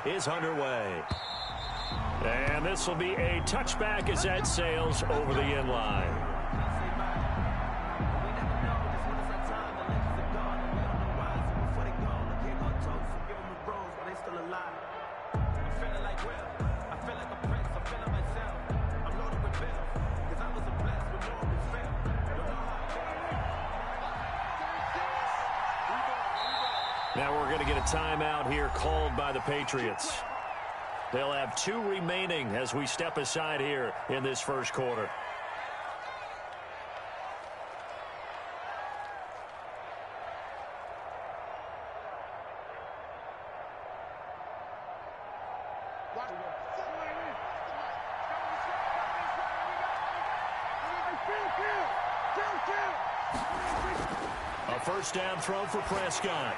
is underway. And this will be a touchback as that sails over the end line. Now we're going to get a timeout here called by the Patriots. They'll have 2 remaining as we step aside here in this first quarter. A first down throw for Prescott.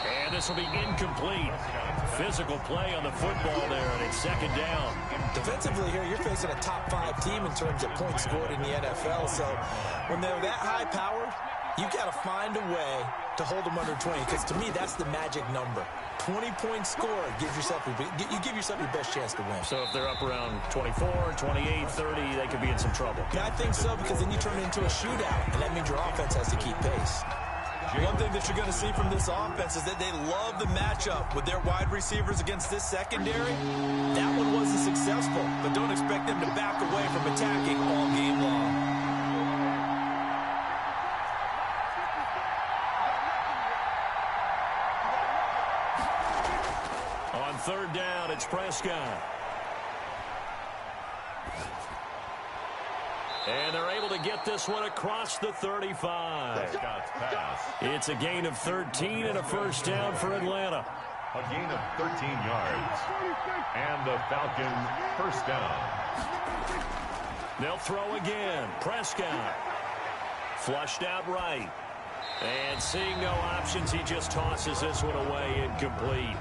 And this will be incomplete. Physical play on the football there, and it's second down. Defensively here, you're facing a top 5 team in terms of points scored in the NFL. So when they're that high powered, you got to find a way to hold them under 20. Because to me, that's the magic number. 20-point score, you give yourself your best chance to win. So if they're up around 24, 28, 30, they could be in some trouble. Yeah, I think so, because then you turn it into a shootout, and that means your offense has to keep pace. One thing that you're going to see from this offense is that they love the matchup with their wide receivers against this secondary. That one wasn't successful, but don't expect them to back away from attacking all game long. On third down, it's Prescott. And they're able to get this one across the 35. Prescott's pass. It's a gain of 13 and a first down for Atlanta. A gain of 13 yards. And the Falcons first down. They'll throw again. Prescott. Flushed out right. And seeing no options, he just tosses this one away, incomplete.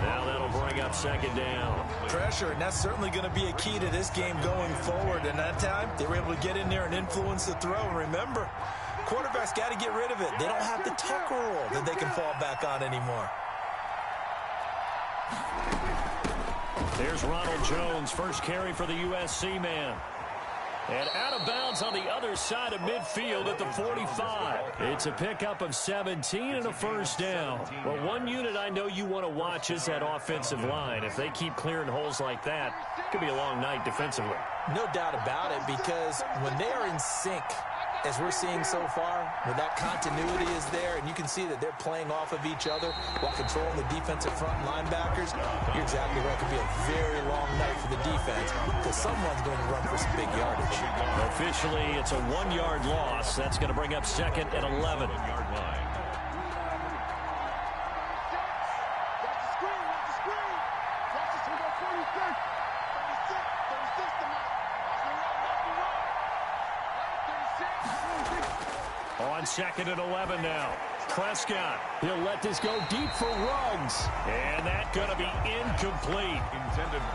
Now that'll bring up second down. Pressure, and that's certainly going to be a key to this game going forward. And that time, they were able to get in there and influence the throw. And remember, quarterbacks got to get rid of it. They don't have the Tucker rule that they can fall back on anymore. There's Ronald Jones, first carry for the USC man. And out of bounds on the other side of midfield at the 45. It's a pickup of 17 and a first down. Well, one unit I know you want to watch is that offensive line. If they keep clearing holes like that, it could be a long night defensively. No doubt about it, because when they are in sync, as we're seeing so far, where that continuity is there, and you can see that they're playing off of each other while controlling the defensive front linebackers, you're exactly right. It could be a very long night for the defense because someone's going to run for some big yardage. Officially, it's a 1-yard loss. That's going to bring up second and 11. On second and 11 now. Prescott, he'll let this go deep for Ruggs. And that's going to be incomplete.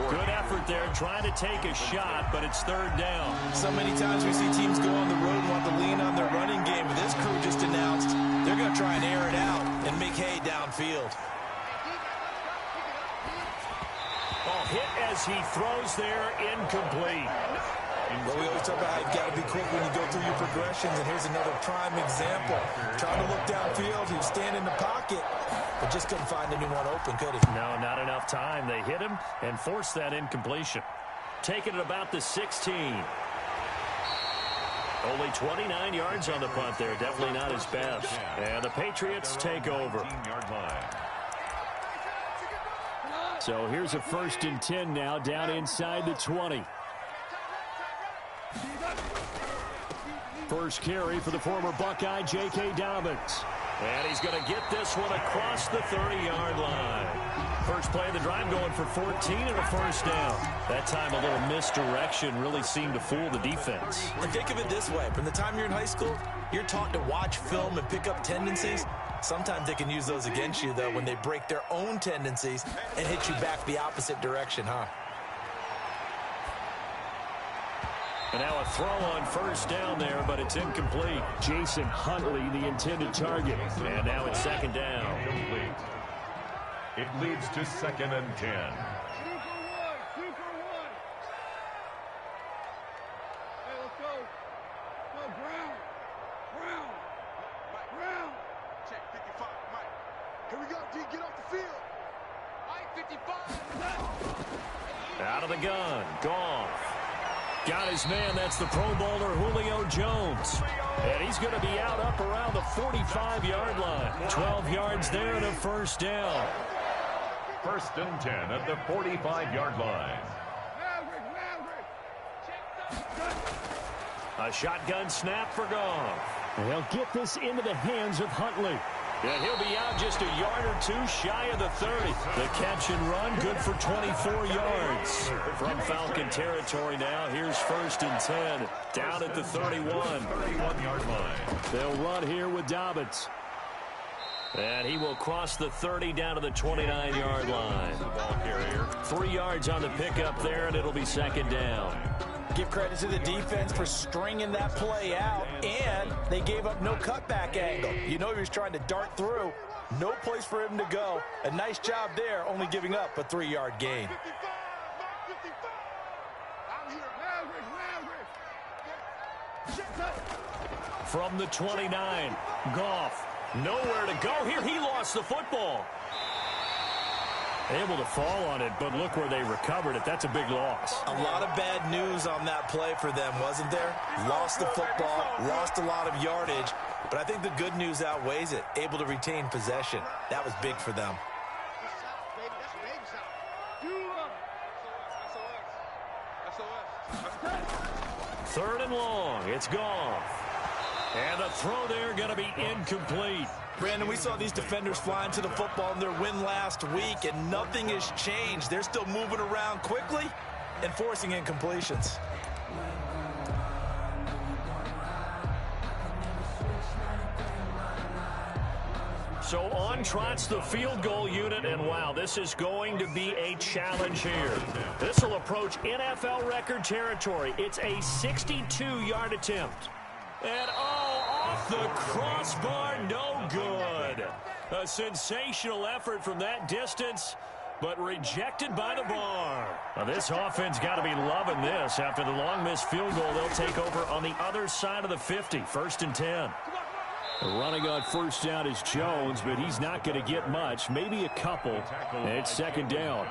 Good effort there trying to take a shot, but it's third down. So many times we see teams go on the road and want to lean on their running game. But this crew just announced they're going to try and air it out and make hay downfield. Oh, hit as he throws there, incomplete. Well, we always talk about how you've got to be quick when you go through your progressions, and here's another prime example. Trying to look downfield, he was standing in the pocket, but just couldn't find anyone open, could he? No, not enough time. They hit him and forced that incompletion. Taking it about the 16. Only 29 yards on the punt there. Definitely not his best. And the Patriots take over. So here's a 1st and 10 now, down inside the 20. First carry for the former Buckeye, J.K. Dobbins. And he's going to get this one across the 30-yard line. First play of the drive going for 14 and a first down. That time a little misdirection really seemed to fool the defense. And think of it this way. From the time you're in high school, you're taught to watch film and pick up tendencies. Sometimes they can use those against you, though, when they break their own tendencies and hit you back the opposite direction, huh? And now a throw on first down there, but it's incomplete. Jason Huntley, the intended target. And now it's second down. It leads to 2nd and 10. Out of the gun, Goff. Got his man, that's the Pro Bowler Julio Jones. And he's going to be out up around the 45-yard line. 12 yards there and a first down. 1st and 10 at the 45-yard line. A shotgun snap for Goff. They'll get this into the hands of Huntley. And he'll be out just a yard or two shy of the 30. The catch and run, good for 24 yards. From Falcon territory now, here's 1st and 10. Down at the 31. 31-yard line. They'll run here with Dobbins. And he will cross the 30 down to the 29-yard line. 3 yards on the pickup there, and it'll be 2nd down. Give credit to the defense for stringing that play out, and they gave up no cutback angle. You know he was trying to dart through. No place for him to go. A nice job there, only giving up a 3-yard gain. From the 29, Goff. Nowhere to go here. He lost the football. Able to fall on it, but look where they recovered it. That's a big loss. A lot of bad news on that play for them, wasn't there? Lost the football, lost a lot of yardage, but I think the good news outweighs it. Able to retain possession. That was big for them. Third and long. It's Goff. And the throw there going to be incomplete. Brandon, we saw these defenders flying to the football in their win last week, and nothing has changed. They're still moving around quickly and forcing incompletions. So on trots the field goal unit, and wow, this is going to be a challenge here. This will approach NFL record territory. It's a 62-yard attempt. And off the crossbar, no good. A sensational effort from that distance, but rejected by the bar. Now, this offense got to be loving this. After the long missed field goal, they'll take over on the other side of the 50, 1st and 10. The running on first down is Jones, but he's not going to get much, maybe a couple, and it's 2nd down.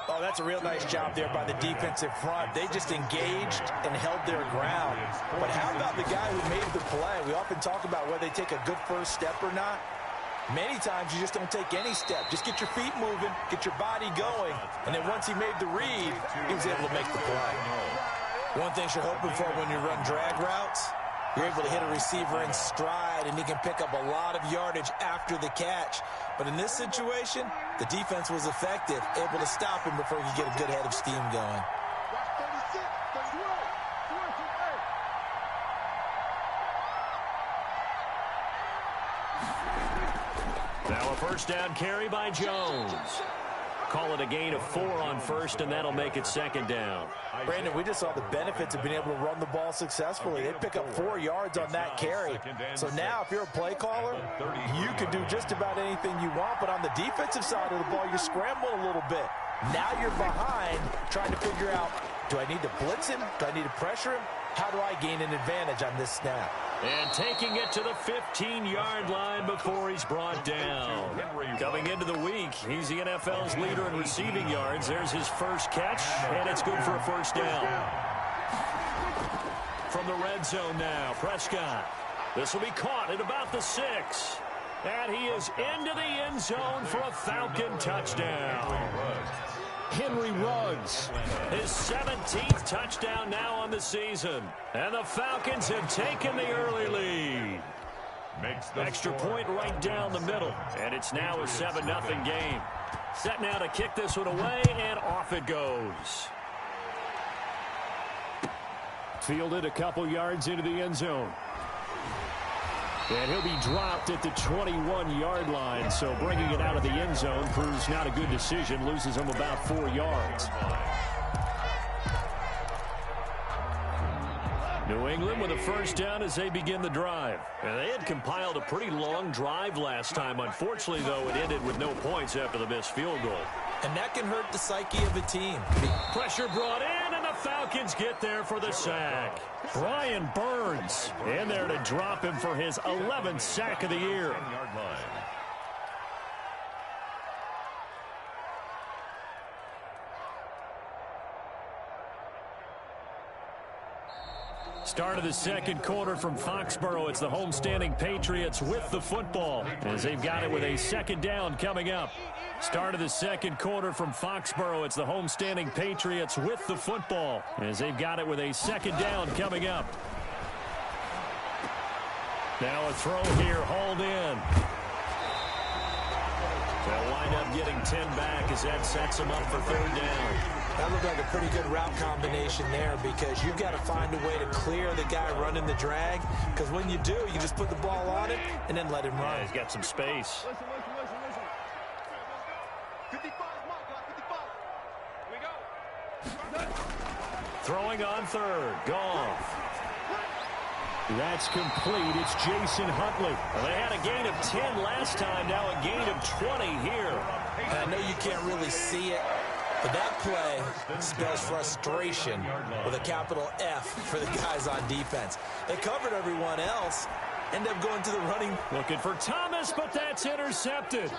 Oh, that's a real nice job there by the defensive front. They just engaged and held their ground. But how about the guy who made the play? We often talk about whether they take a good first step or not. Many times you just don't take any step. Just get your feet moving, get your body going, and then once he made the read, he was able to make the play. One thing you're hoping for when you run drag routes, you're able to hit a receiver in stride, and he can pick up a lot of yardage after the catch. But in this situation, the defense was effective, able to stop him before he could get a good head of steam going. Now a first down carry by Jones. Call it a gain of 4 on first, and that'll make it 2nd down. Brandon, we just saw the benefits of being able to run the ball successfully. They pick up 4 yards on that carry. So now if you're a play caller, you can do just about anything you want. But on the defensive side of the ball, you're scrambling a little bit. Now you're behind trying to figure out, do I need to blitz him? Do I need to pressure him? How do I gain an advantage on this snap? And taking it to the 15-yard line before he's brought down. Coming into the week, he's the NFL's leader in receiving yards. There's his first catch, and it's good for a first down. From the red zone now, Prescott. This will be caught at about the 6. And he is into the end zone for a Falcon touchdown. Henry Ruggs, his 17th touchdown now on the season. And the Falcons have taken the early lead. Extra point right down the middle. And it's now a 7-0 game. Set now to kick this one away, and off it goes. Fielded a couple yards into the end zone. And he'll be dropped at the 21-yard line, so bringing it out of the end zone proves not a good decision. Loses him about 4 yards. New England with a first down as they begin the drive. And they had compiled a pretty long drive last time. Unfortunately, though, it ended with no points after the missed field goal. And that can hurt the psyche of a team. Pressure brought in, and the Falcons get there for the sack. Brian Burns in there to drop him for his 11th sack of the year. Start of the second quarter from Foxborough. It's the homestanding Patriots with the football as they've got it with a second down coming up. Start of the second quarter from Foxborough. It's the homestanding Patriots with the football as they've got it with a second down coming up. Now a throw here, hauled in. They'll wind up getting 10 back as that sets them up for third down. That looked like a pretty good route combination there because you've got to find a way to clear the guy running the drag, because when you do, you just put the ball on him and then let him run. Yeah, he's got some space. Listen. 55, Mike, 55. Here we go. Throwing on third. Goff. That's complete. It's Jason Huntley. Well, they had a gain of 10 last time. Now a gain of 20 here. And I know you can't really see it, but that play spells frustration with a capital F for the guys on defense. They covered everyone else, end up going to the running. Looking for Thomas, but that's intercepted.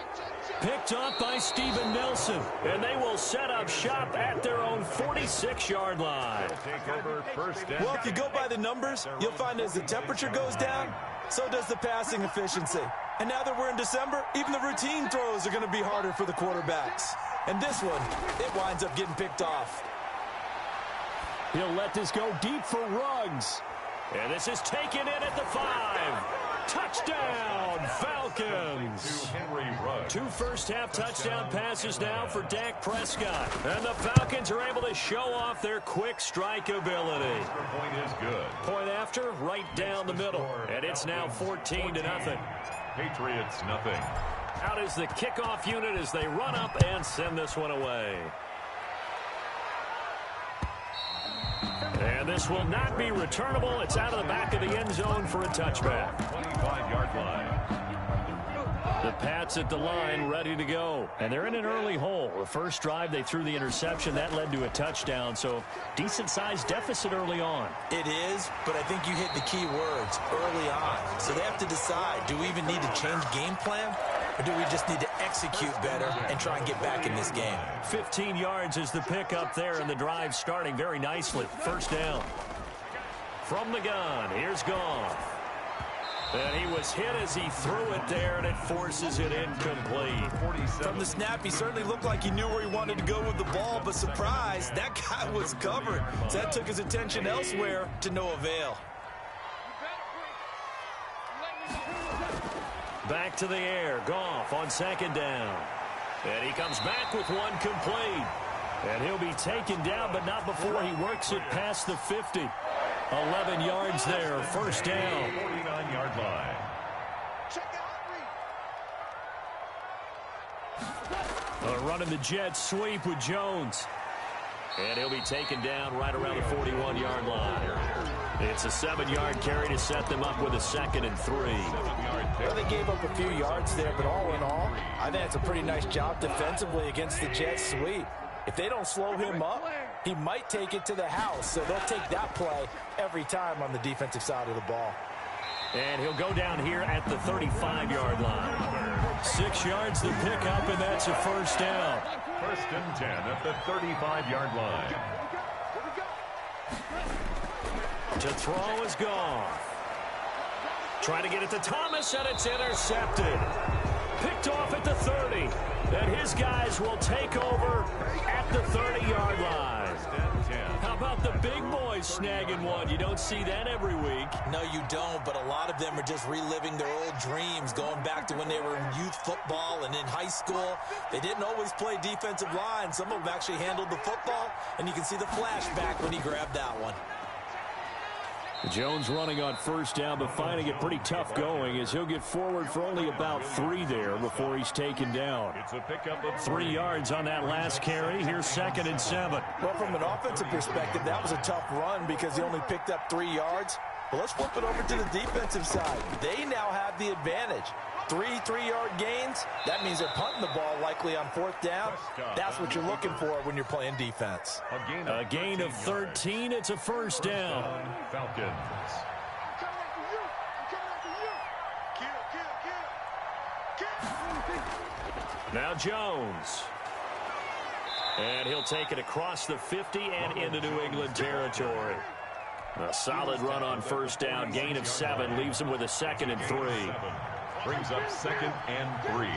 Picked up by Steven Nelson, and they will set up shop at their own 46-yard line. Well, if you go by the numbers, you'll find as the temperature goes down, so does the passing efficiency. And now that we're in December, even the routine throws are going to be harder for the quarterbacks. And this one, it winds up getting picked off. He'll let this go deep for Ruggs. And this is taken in at the 5. Touchdown, Falcons. Two first-half touchdown passes now for Dak Prescott. And the Falcons are able to show off their quick strike ability. Point is good. Point after, right down the middle. And it's now 14-0. Patriots, nothing. Out is the kickoff unit as they run up and send this one away. And this will not be returnable. It's out of the back of the end zone for a touchback. 25-yard line. The Pats at the line, ready to go. And they're in an early hole. The first drive, they threw the interception. That led to a touchdown, so decent-sized deficit early on. It is, but I think you hit the key words, early on. So they have to decide, do we even need to change game plan? Or do we just need to execute better and try and get back in this game? 15 yards is the pickup there, and the drive starting very nicely. First down. From the gun, here's Goff. And he was hit as he threw it there, and it forces it incomplete. From the snap, he certainly looked like he knew where he wanted to go with the ball, but surprise, that guy was covered. So that took his attention elsewhere to no avail. Back to the air. Goff on second down. And he comes back with one complete. And he'll be taken down, but not before he works it past the 50. 11 yards there. First down. 49-yard line. Running the jet sweep with Jones. And he'll be taken down right around the 41-yard line. It's a 7-yard carry to set them up with a 2nd and 3. Well, they gave up a few yards there, but all in all, I think it's a pretty nice job defensively against the jet sweep. If they don't slow him up, he might take it to the house. So they'll take that play every time on the defensive side of the ball. And he'll go down here at the 35-yard line. 6 yards to pick up, and that's a first down. First and 10 at the 35-yard line. To throw is Goff. Trying to get it to Thomas, and it's intercepted. Picked off at the 30. And his guys will take over at the 30-yard line. How about the big boys snagging one? You don't see that every week. No, you don't, but a lot of them are just reliving their old dreams, going back to when they were in youth football and in high school. They didn't always play defensive line. Some of them actually handled the football, and you can see the flashback when he grabbed that one. Jones running on first down, but finding it pretty tough going as he'll get forward for only about 3 there before he's taken down. It's a pickup of 3 yards on that last carry. Here's 2nd and 7. Well, from an offensive perspective, that was a tough run because he only picked up 3 yards. But let's flip it over to the defensive side. They now have the advantage. 3 3-yard gains. That means they're punting the ball likely on 4th down. That's what you're looking for when you're playing defense. A gain of 13. It's a first down. Falcons. Now Jones. And he'll take it across the 50 and into New England territory. A solid run on first down. Gain of 7 leaves him with a 2nd and 3. Brings up 2nd and 3.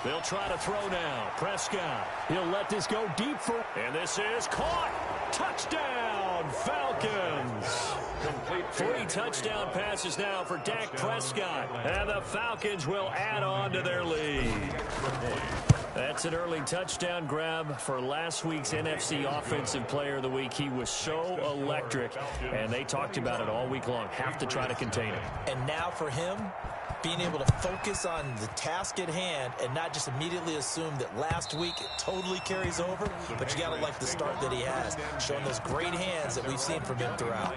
They'll try to throw now. Prescott. He'll let this go deep for... And this is caught. Touchdown, Falcons. Complete 3 touchdown passes now for Dak Prescott. And the Falcons will add on to their lead. That's an early touchdown grab for last week's NFC Offensive Player of the Week. He was so electric, and they talked about it all week long. Have to try to contain him. And now for him, being able to focus on the task at hand and not just immediately assume that last week it totally carries over, but you got to like the start that he has, showing those great hands that we've seen from him throughout.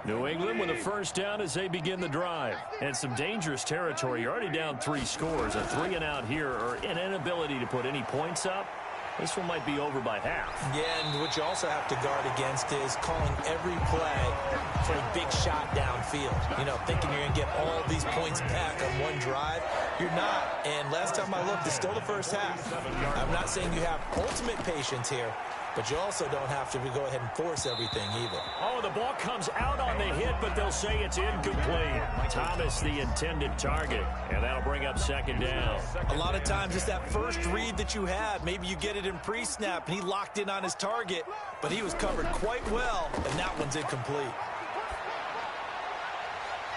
New England with a first down as they begin the drive. And some dangerous territory. You're already down 3 scores. A 3 and out here, or an inability to put any points up. This one might be over by half. Yeah, and what you also have to guard against is calling every play for a big shot downfield. You know, thinking you're going to get all these points back on one drive. You're not. And last time I looked, it's still the first half. I'm not saying you have ultimate patience here, but you also don't have to go ahead and force everything either. Oh, the ball comes out on the hit, but they'll say it's incomplete. Thomas, the intended target, and that'll bring up 2nd down. A lot of times it's that first read that you have. Maybe you get it in pre-snap, and he locked in on his target, but he was covered quite well, and that one's incomplete.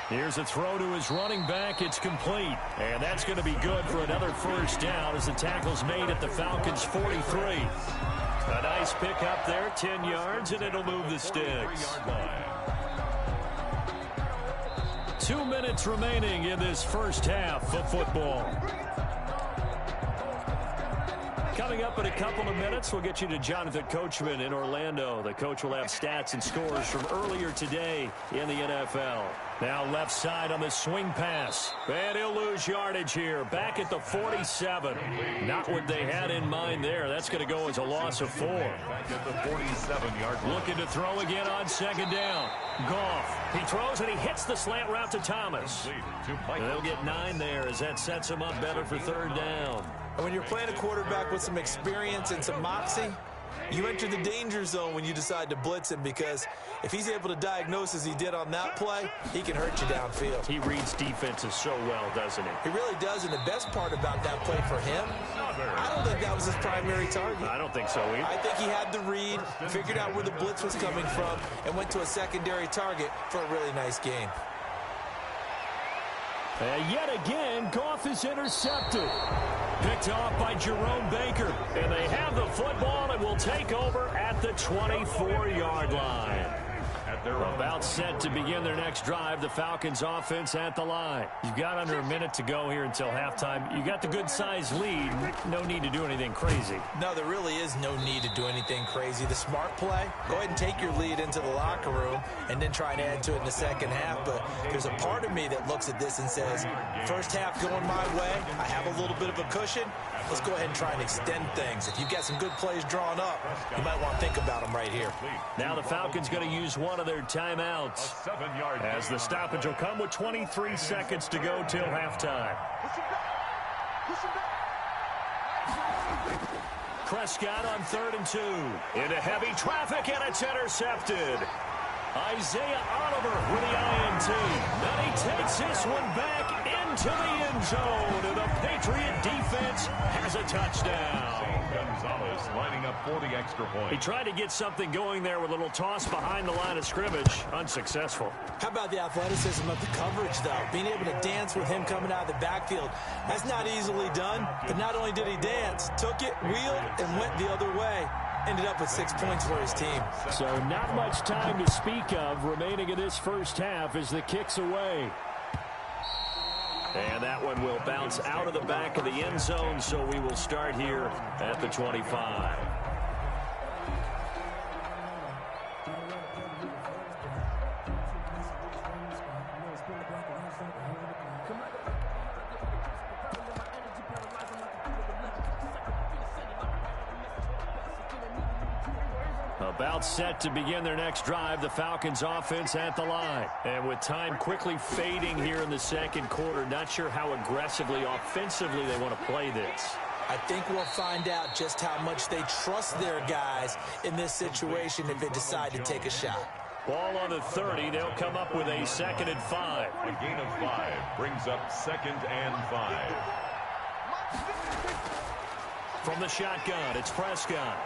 Here's a throw to his running back. It's complete, and that's going to be good for another first down as the tackle's made at the Falcons' 43. A nice pick up there, 10 yards, and it'll move the sticks. 2 minutes remaining in this first half of football. Coming up in a couple of minutes, we'll get you to Jonathan Coachman in Orlando. The coach will have stats and scores from earlier today in the NFL. Now left side on the swing pass. And he'll lose yardage here. Back at the 47. Not what they had in mind there. That's going to go as a loss of 4. Back at the 47-yard line. Looking to throw again on 2nd down. Goff. He throws and he hits the slant route to Thomas. And they'll get 9 there as that sets him up better for 3rd down. And when you're playing a quarterback with some experience and some moxie, you enter the danger zone when you decide to blitz him, because if he's able to diagnose as he did on that play, he can hurt you downfield. He reads defenses so well, doesn't he? He really does, and the best part about that play for him, I don't think that was his primary target. I don't think so either. I think he had the read, figured out where the blitz was coming from, and went to a secondary target for a really nice gain. And yet again, Goff is intercepted. Picked off by Jerome Baker. And they have the football and will take over at the 24-yard line. About set to begin their next drive. The Falcons offense at the line. You've got under a minute to go here until halftime. You got the good-sized lead. No need to do anything crazy. No, there really is no need to do anything crazy. The smart play, go ahead and take your lead into the locker room and then try and add to it in the second half. But there's a part of me that looks at this and says, first half going my way, I have a little bit of a cushion. Let's go ahead and try and extend things. If you've got some good plays drawn up, you might want to think about them right here. Now the Falcons going to use one of their timeouts as the stoppage will come with 23 seconds to go till halftime. Prescott on 3rd and 2. Into heavy traffic, and it's intercepted. Isaiah Oliver with the INT. Then he takes this one back into the end zone, and the Patriot defense has a touchdown. Gonzalez lining up for the extra point. He tried to get something going there with a little toss behind the line of scrimmage. Unsuccessful. How about the athleticism of the coverage, though? Being able to dance with him coming out of the backfield. That's not easily done, but not only did he dance, took it, wheeled, and went the other way. Ended up with 6 points for his team. So not much time to speak of remaining in this first half as the kick's away. And that one will bounce out of the back of the end zone, so we will start here at the 25. About set to begin their next drive, the Falcons offense at the line. And with time quickly fading here in the second quarter, not sure how aggressively, offensively they want to play this. I think we'll find out just how much they trust their guys in this situation if they decide to take a shot. Ball on the 30. They'll come up with a 2nd and 5. A gain of 5 brings up 2nd and 5. From the shotgun, it's Prescott.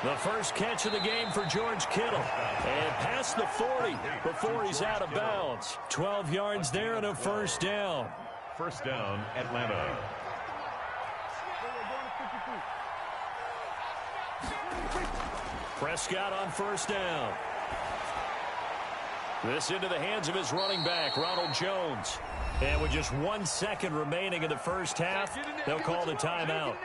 The first catch of the game for George Kittle. And past the 40 before he's out of bounds. 12 yards there and a first down. First down, Atlanta. Prescott on first down. This into the hands of his running back, Ronald Jones. And with just 1 second remaining in the first half, they'll call the timeout.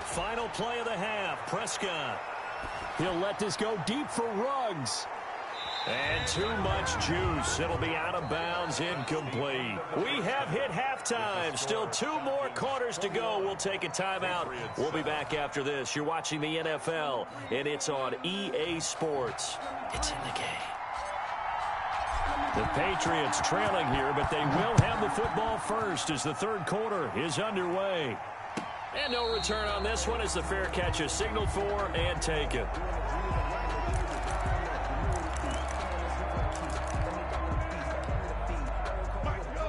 Final play of the half, Prescott. He'll let this go deep for Ruggs. And too much juice. It'll be out of bounds, incomplete. We have hit halftime. Still 2 more quarters to go. We'll take a timeout. We'll be back after this. You're watching the NFL, and it's on EA Sports. It's in the game. The Patriots trailing here, but they will have the football first as the third quarter is underway. And no return on this one as the fair catch is signaled for and taken.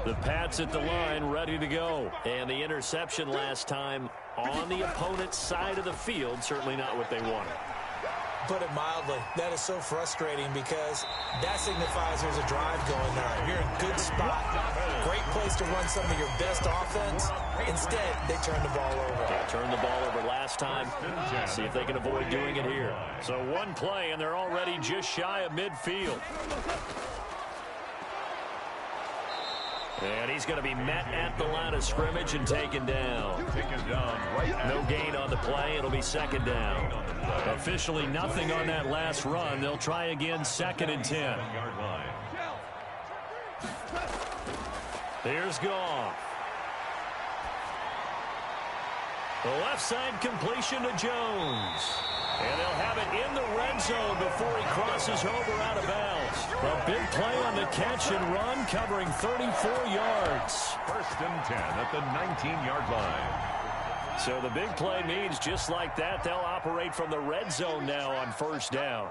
The Pats at the line, ready to go. And the interception last time on the opponent's side of the field, certainly not what they wanted. Put it mildly, that is so frustrating because that signifies there's a drive going there. You're in a good spot, great place to run some of your best offense. Instead, they turn the ball over. They turned the ball over last time. See if they can avoid doing it here. So 1 play, and they're already just shy of midfield. And he's going to be met at the line of scrimmage and taken down. No gain on the play. It'll be 2nd down. Officially nothing on that last run. They'll try again, 2nd and 10. Here's Goff. The left side completion to Jones. And they'll have it in the red zone before he crosses over out of bounds. A big play on the catch and run, covering 34 yards. 1st and 10 at the 19-yard line. So the big play means just like that, they'll operate from the red zone now on first down.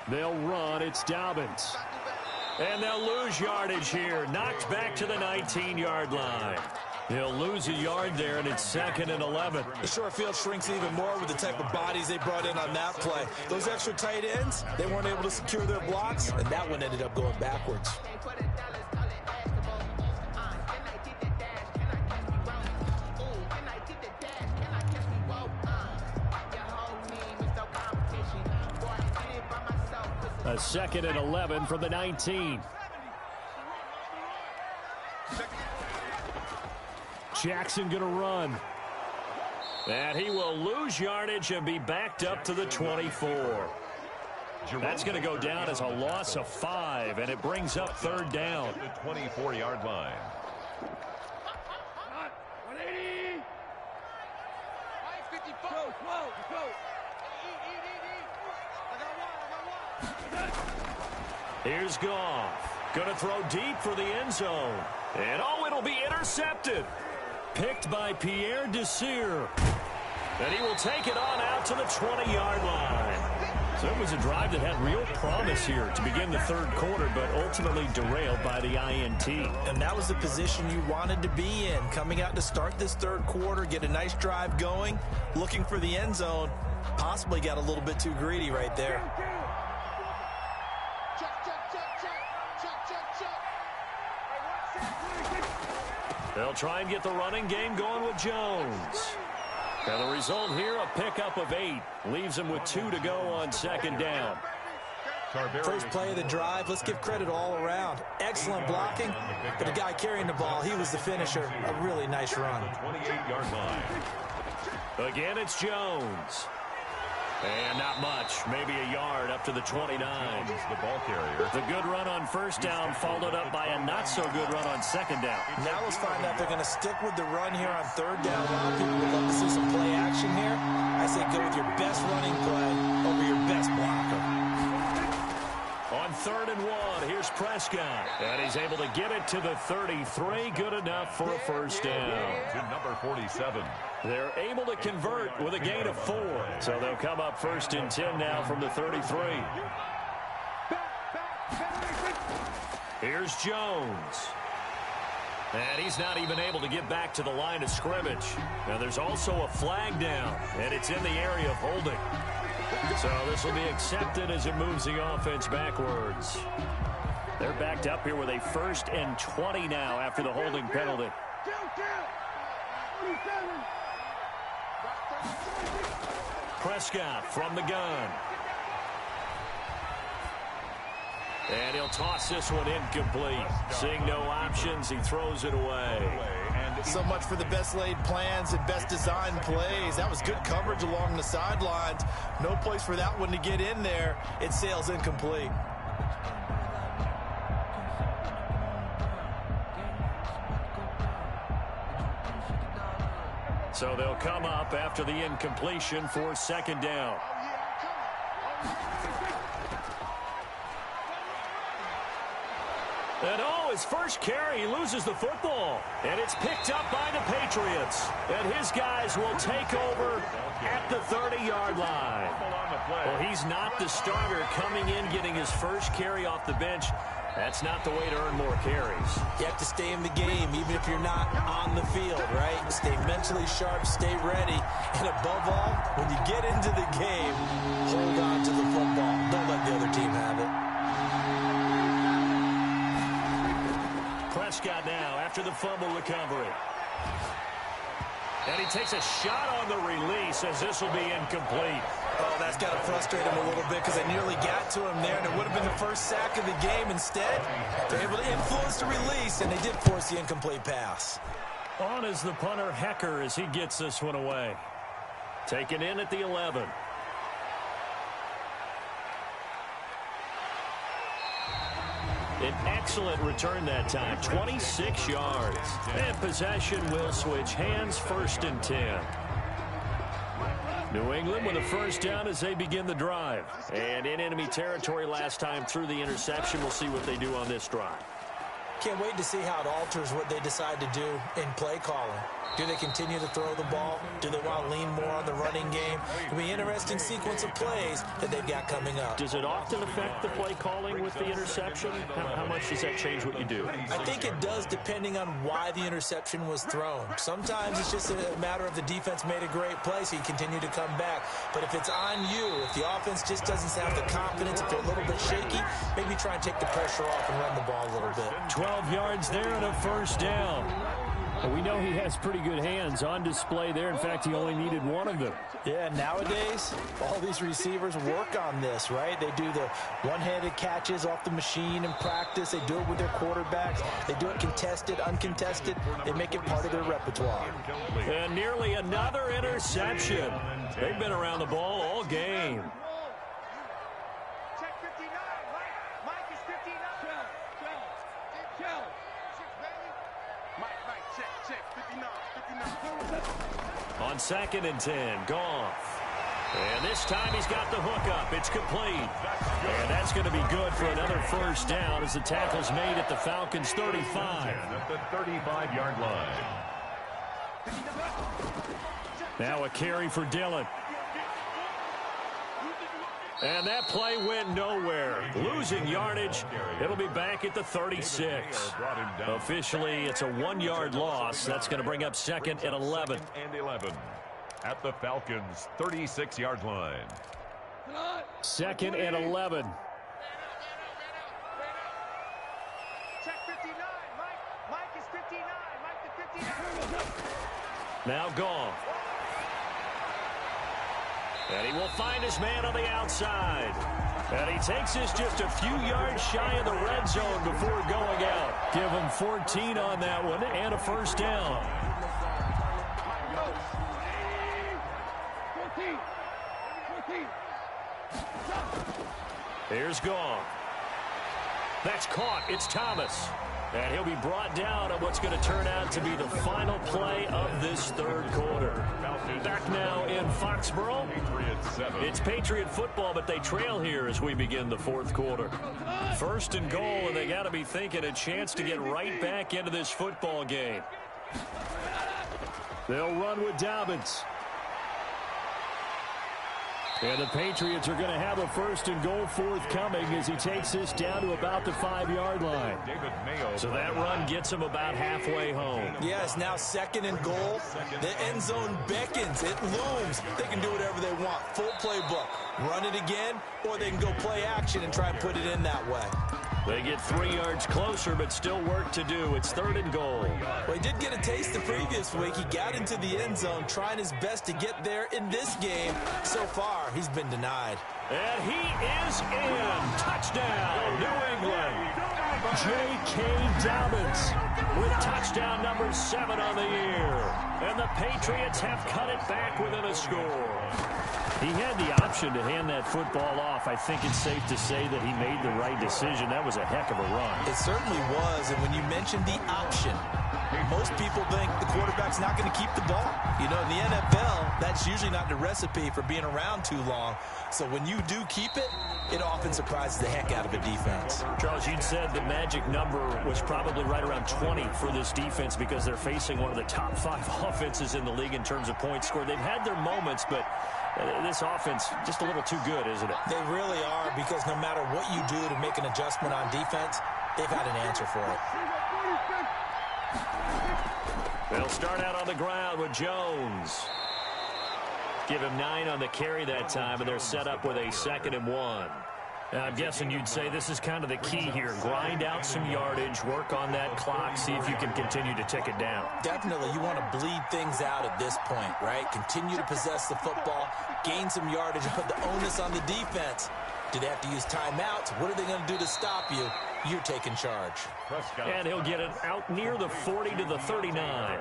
They'll run. It's Dobbins. And they'll lose yardage here. Knocked back to the 19-yard line. He'll lose a yard there, and it's 2nd and 11. The short field shrinks even more with the type of bodies they brought in on that play. Those extra tight ends, they weren't able to secure their blocks, and that one ended up going backwards. A 2nd and 11 from the 19. Jackson going to run. And he will lose yardage and be backed up to the 24. That's going to go down as a loss of 5, and it brings up 3rd down. The 24-yard line. Here's Goff. Going to throw deep for the end zone. And, oh, it'll be intercepted. Picked by Pierre Desir. And he will take it on out to the 20-yard line. So it was a drive that had real promise here to begin the third quarter, but ultimately derailed by the INT. And that was the position you wanted to be in, coming out to start this third quarter, get a nice drive going, looking for the end zone. Possibly got a little bit too greedy right there. They'll try and get the running game going with Jones. And the result here, a pickup of 8. Leaves him with 2 to go on second down. First play of the drive, let's give credit all around. Excellent blocking, but the guy carrying the ball, he was the finisher. A really nice run. 28-yard line. Again, it's Jones. And not much, maybe a yard up to the 29. The ball carrier. The good run on first down followed up by a not-so-good run on second down. Now let's find out if they're going to stick with the run here on third down. A lot of people would love to see some play action here. I say go with your best running play over your best blocker. On 3rd and 1, here's Prescott. And he's able to get it to the 33. Good enough for a first down. To number 47. They're able to convert with a gain of 4. So they'll come up 1st and 10 now from the 33. Here's Jones. And he's not even able to get back to the line of scrimmage. Now there's also a flag down, and it's in the area of holding. So this will be accepted as it moves the offense backwards. They're backed up here with a 1st and 20 now after the holding penalty. Prescott from the gun. And he'll toss this one incomplete. Seeing no options, he throws it away. So much for the best laid plans and best designed plays. That was good coverage along the sidelines. No place for that one to get in there. It sails incomplete. So they'll come up after the incompletion for second down. And oh, his first carry, he loses the football. And it's picked up by the Patriots. And his guys will take over at the 30-yard line. Well, he's not the starter coming in, getting his first carry off the bench. That's not the way to earn more carries. You have to stay in the game, even if you're not on the field, right? Stay mentally sharp, stay ready. And above all, when you get into the game, hold on to the football. Don't let the other team have it. Prescott now after the fumble recovery. And he takes a shot on the release as this will be incomplete. Oh, that's got to frustrate him a little bit because they nearly got to him there, and it would have been the first sack of the game. Instead, they're able to influence the release, and they did force the incomplete pass. On is the punter, Hecker, as he gets this one away. Taken in at the 11. An excellent return that time, 26 yards. And possession will switch hands, 1st and 10. New England with a first down as they begin the drive. And in enemy territory last time through the interception. We'll see what they do on this drive. Can't wait to see how it alters what they decide to do in play calling. Do they continue to throw the ball? Do they want to lean more on the running game? It'll be an interesting sequence of plays that they've got coming up. Does it often affect the play calling with the interception? How much does that change what you do? I think it does depending on why the interception was thrown. Sometimes it's just a matter of the defense made a great play, so you continue to come back. But if it's on you, if the offense just doesn't have the confidence, if they're a little bit shaky, maybe try and take the pressure off and run the ball a little bit. 12 yards there and a first down. Well, we know he has pretty good hands on display there. In fact, he only needed one of them. Yeah, nowadays, all these receivers work on this, right? They do the one-handed catches off the machine in practice. They do it with their quarterbacks. They do it contested, uncontested. They make it part of their repertoire. And nearly another interception. They've been around the ball all game. On 2nd and 10, Goff. And this time he's got the hook up. It's complete. And that's going to be good for another first down as the tackle's made at the Falcons' 35. At the 35-yard line. Now a carry for Dillon. And that play went nowhere. Losing yardage. It'll be back at the 36. Officially, it's a 1-yard loss. That's going to bring up second and 11. And 11 at the Falcons' 36-yard line. Second and 11. Check 59. Mike is 59. Mike the 59. Now gone. And he will find his man on the outside. And he takes this just a few yards shy of the red zone before going out. Give him 14 on that one and a first down. 14. Here's gone. That's caught. It's Thomas. And he'll be brought down at what's going to turn out to be the final play of this third quarter. Back now in Foxborough. It's Patriot football, but they trail here as we begin the fourth quarter. First and goal, and they got to be thinking a chance to get right back into this football game. They'll run with Dobbins. And the Patriots are going to have a first and goal forthcoming as he takes this down to about the 5-yard line. So that run gets him about halfway home. Yeah, it's now second and goal. The end zone beckons. It looms. They can do whatever they want. Full playbook. Run it again, or they can go play action and try and put it in that way. They get 3 yards closer, but still work to do. It's third and goal. Well, he did get a taste the previous week. He got into the end zone, trying his best to get there in this game. So far, he's been denied. And he is in. Touchdown, New England. J.K. Dobbins with touchdown number 7 on the year. And the Patriots have cut it back within a score. He had the option to hand that football off. I think it's safe to say that he made the right decision. That was a heck of a run. It certainly was, and when you mentioned the option, most people think the quarterback's not going to keep the ball. You know, in the NFL, that's usually not the recipe for being around too long. So when you do keep it, it often surprises the heck out of a defense. Charles, you'd said the magic number was probably right around 20 for this defense because they're facing one of the top 5 offenses in the league in terms of points scored. They've had their moments, but this offense just a little too good, isn't it? They really are, because no matter what you do to make an adjustment on defense, they've had an answer for it. They'll start out on the ground with Jones. Give him 9 on the carry that time, and they're set up with a 2nd and 1. Now, I'm guessing you'd say this is kind of the key here. Grind out some yardage, work on that clock, see if you can continue to tick it down. Definitely. You want to bleed things out at this point, right? Continue to possess the football, gain some yardage, and put the onus on the defense. Do they have to use timeouts? What are they going to do to stop you? You're taking charge. And he'll get it out near the 40 to the 39.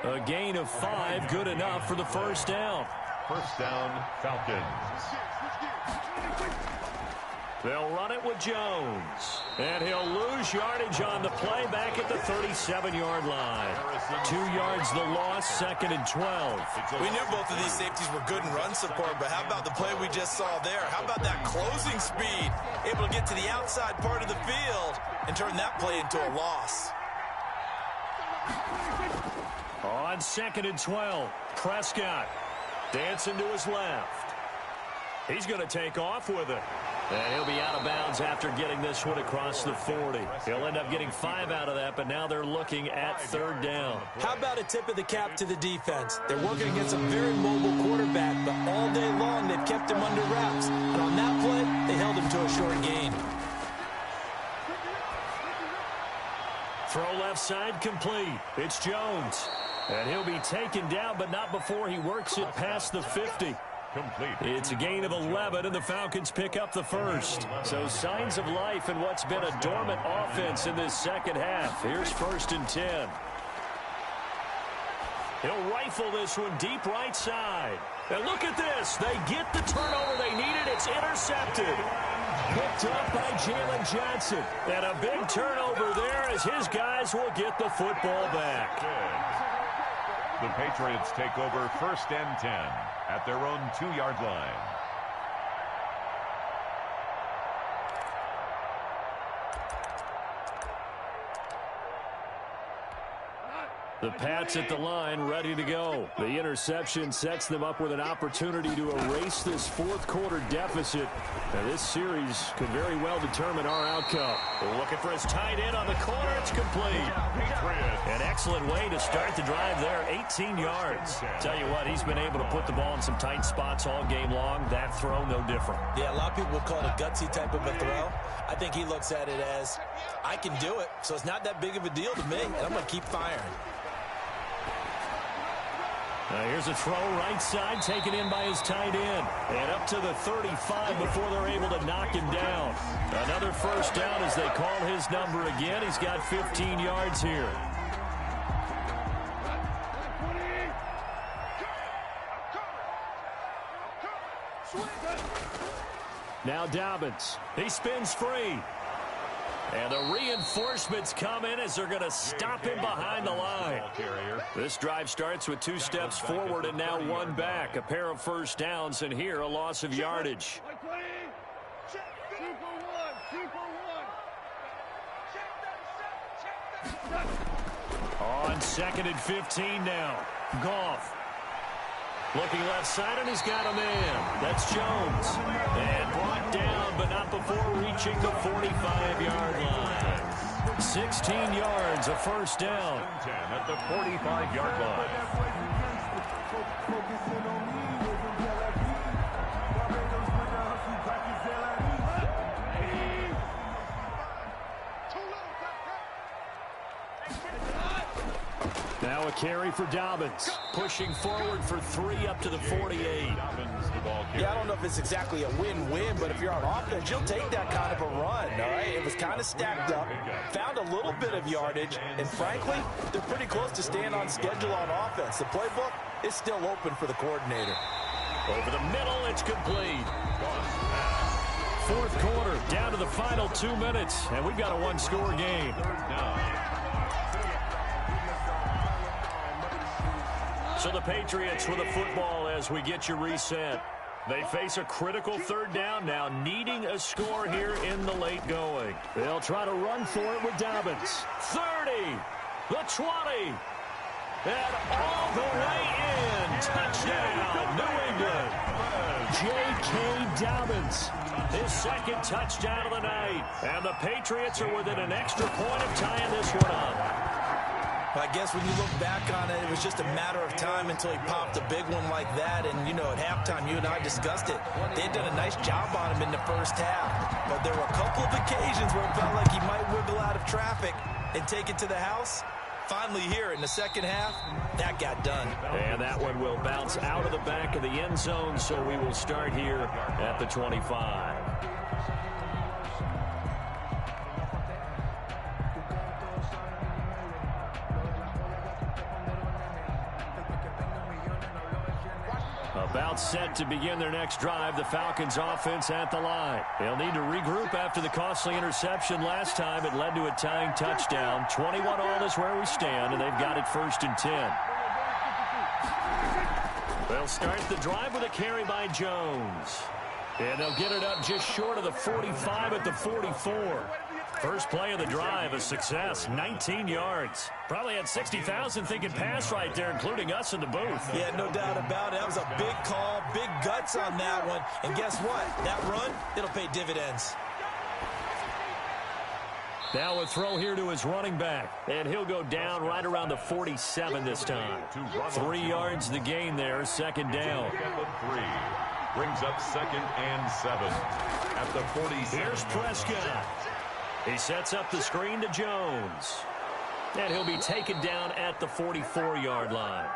A gain of 5, good enough for the first down. First down, Falcons. They'll run it with Jones. And he'll lose yardage on the play back at the 37-yard line. 2 yards the loss, 2nd and 12. We knew both of these safeties were good in run support, but how about the play we just saw there? How about that closing speed? Able to get to the outside part of the field and turn that play into a loss. On 2nd and 12, Prescott dancing to his left. He's going to take off with it. And he'll be out of bounds after getting this one across the 40. He'll end up getting 5 out of that, but now they're looking at 3rd down. How about a tip of the cap to the defense? They're working against a very mobile quarterback, but all day long they've kept him under wraps. And on that play, they held him to a short gain. Throw left side complete. It's Jones. And he'll be taken down, but not before he works it past the 50. Complete. It's a gain of 11, and the Falcons pick up the first. So signs of life in what's been a dormant offense in this second half. Here's 1st and 10. He'll rifle this one deep right side. And look at this. They get the turnover they needed. It's intercepted. Picked up by Jalen Johnson. And a big turnover there as his guys will get the football back. The Patriots take over 1st and 10 at their own 2-yard line. The Pats at the line, ready to go. The interception sets them up with an opportunity to erase this fourth-quarter deficit. Now, this series could very well determine our outcome. We're looking for his tight end on the corner. It's complete. An excellent way to start the drive there, 18 yards. Tell you what, he's been able to put the ball in some tight spots all game long. That throw, no different. Yeah, a lot of people would call it a gutsy type of a throw. I think he looks at it as, I can do it, so it's not that big of a deal to me, and I'm going to keep firing. Here's a throw right side taken in by his tight end. And up to the 35 before they're able to knock him down. Another first down as they call his number again. He's got 15 yards here. Now Dobbins. He spins free. And the reinforcements come in as they're going to stop him behind the line. This drive starts with 2 steps forward and now 1 back. A pair of first downs, and here a loss of yardage. On 2nd and 15 now. Goff. Looking left side, and he's got a man. That's Jones. And brought down, but not before reaching the 45-yard line. 16 yards, a first down. 10 at the 45-yard line. Now a carry for Dobbins. Pushing forward for 3 up to the 48. Yeah, I don't know if it's exactly a win-win, but if you're on offense, you'll take that kind of a run, all right? It was kind of stacked up, found a little bit of yardage, and frankly, they're pretty close to staying on schedule on offense. The playbook is still open for the coordinator. Over the middle, it's complete. Fourth quarter, down to the final 2 minutes, and we've got a one-score game. So the Patriots with a football as we get you reset. They face a critical third down now, needing a score here in the late going. They'll try to run for it with Dobbins. 30, the 20, and all the way in. Touchdown, New England. J.K. Dobbins, his 2nd touchdown of the night. And the Patriots are within an extra point of tying this one up. I guess when you look back on it, it was just a matter of time until he popped a big one like that. And, you know, at halftime, you and I discussed it. They had done a nice job on him in the first half. But there were a couple of occasions where it felt like he might wiggle out of traffic and take it to the house. Finally here in the second half, that got done. And that one will bounce out of the back of the end zone, so we will start here at the 25. About set to begin their next drive, the Falcons offense at the line. They'll need to regroup after the costly interception last time. It led to a tying touchdown. 21-all is where we stand, and they've got it 1st and 10. They'll start the drive with a carry by Jones. And they'll get it up just short of the 45 at the 44. First play of the drive, a success, 19 yards. Probably had 60,000 thinking pass right there, including us in the booth. Yeah, no doubt about it. That was a big call, big guts on that one. And guess what? That run, it'll pay dividends. Now a throw here to his running back. And he'll go down right around the 47 this time. 3 yards the gain there, 2nd down. Brings up 2nd and 7 at the 47. Here's Prescott. He sets up the screen to Jones. And he'll be taken down at the 44-yard line.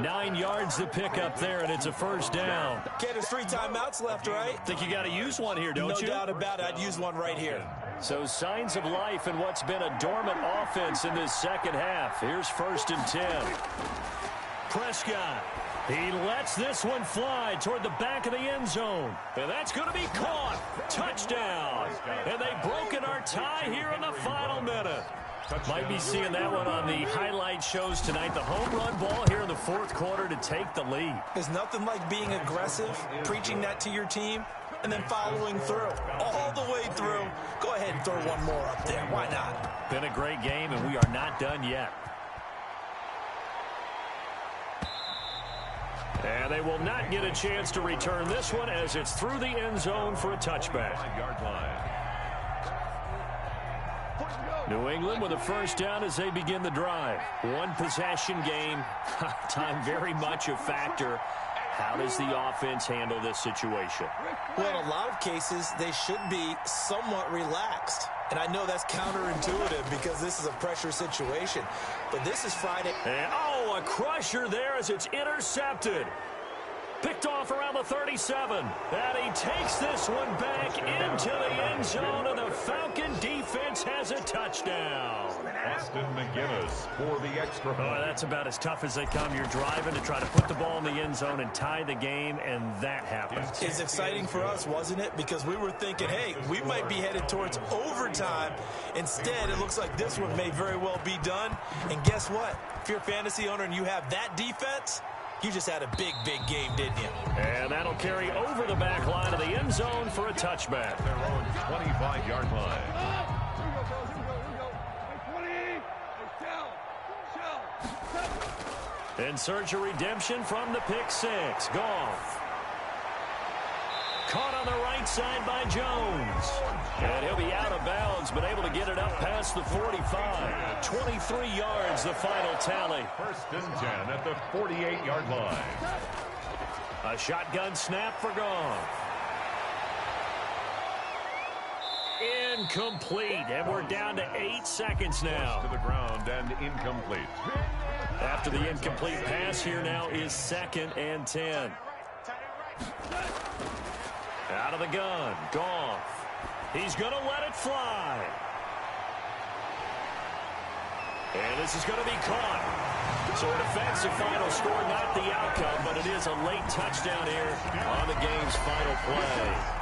9 yards to pick up there, and it's a first down. Okay, there's 3 timeouts left, right? Think you got to use one here, don't you? No doubt about it. I'd use one right here. So signs of life in what's been a dormant offense in this second half. Here's 1st and 10. Prescott. He lets this one fly toward the back of the end zone. And that's going to be caught. Touchdown. And they've broken our tie here in the final minute. Might be seeing that one on the highlight shows tonight. The home run ball here in the fourth quarter to take the lead. There's nothing like being aggressive, preaching that to your team, and then following through. All the way through. Go ahead and throw one more up there. Why not? Been a great game, and we are not done yet. And they will not get a chance to return this one as it's through the end zone for a touchback. 5-yard line. New England with a first down as they begin the drive. One possession game. Time very much a factor. How does the offense handle this situation? Well, in a lot of cases, they should be somewhat relaxed. And I know that's counterintuitive because this is a pressure situation. But this is Friday. And, oh, a crusher there as it's intercepted. Picked off around the 37. And he takes this one back into the end zone, and the Falcon defense has a touchdown. Austin McGinnis for the extra point. Oh, that's about as tough as they come. You're driving to try to put the ball in the end zone and tie the game, and that happens. It's exciting for us, wasn't it? Because we were thinking, hey, we might be headed towards overtime. Instead, it looks like this one may very well be done. And guess what? If you're a fantasy owner and you have that defense, you just had a big, big game, didn't you? And that'll carry over the back line of the end zone for a touchback. Their own 25-yard line. In search of redemption from the pick six. Goff. Caught on the right side by Jones. And he'll be out of bounds, but able to get it up past the 45. 23 yards, the final tally. First and 10 at the 48-yard line. A shotgun snap for Goff. Incomplete, and we're down to 8 seconds now. To the ground and incomplete. After the incomplete pass, here now is 2nd and 10. Out of the gun, Goff. He's going to let it fly. And this is going to be caught. So it affects the final score, not the outcome, but it is a late touchdown here on the game's final play.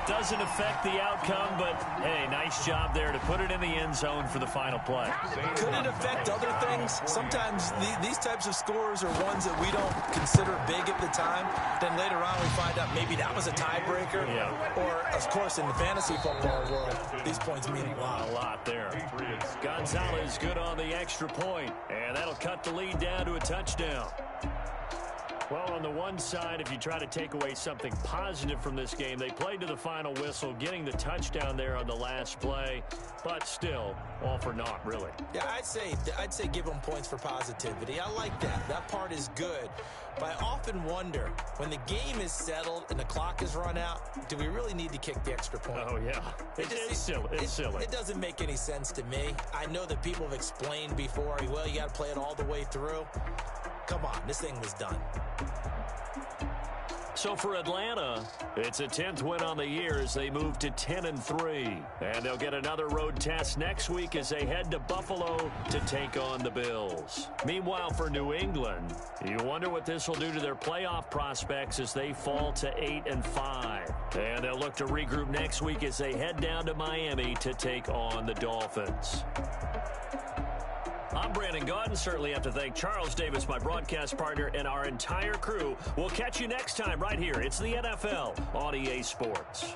Doesn't affect the outcome, but, hey, nice job there to put it in the end zone for the final play. Could it affect other things? Sometimes these types of scores are ones that we don't consider big at the time. Then later on we find out maybe that was a tiebreaker. Yeah. Or, of course, in the fantasy football world, these points mean a lot. A lot there. Gonzalez good on the extra point, and that'll cut the lead down to a touchdown. Well, on the one side, if you try to take away something positive from this game, they played to the final whistle, getting the touchdown there on the last play, but still, all for naught, really. Yeah, I'd say give them points for positivity. I like that. That part is good. But I often wonder, when the game is settled and the clock is run out, do we really need to kick the extra point? Oh, yeah. It's silly. It's silly. It doesn't make any sense to me. I know that people have explained before, well, you got to play it all the way through. Come on, this thing was done. So for Atlanta, it's a 10th win on the year as they move to 10-3. And they'll get another road test next week as they head to Buffalo to take on the Bills. Meanwhile, for New England, you wonder what this will do to their playoff prospects as they fall to 8-5. And they'll look to regroup next week as they head down to Miami to take on the Dolphins. I'm Brandon Gaudin. Certainly have to thank Charles Davis, my broadcast partner, and our entire crew. We'll catch you next time right here. It's the NFL on EA Sports.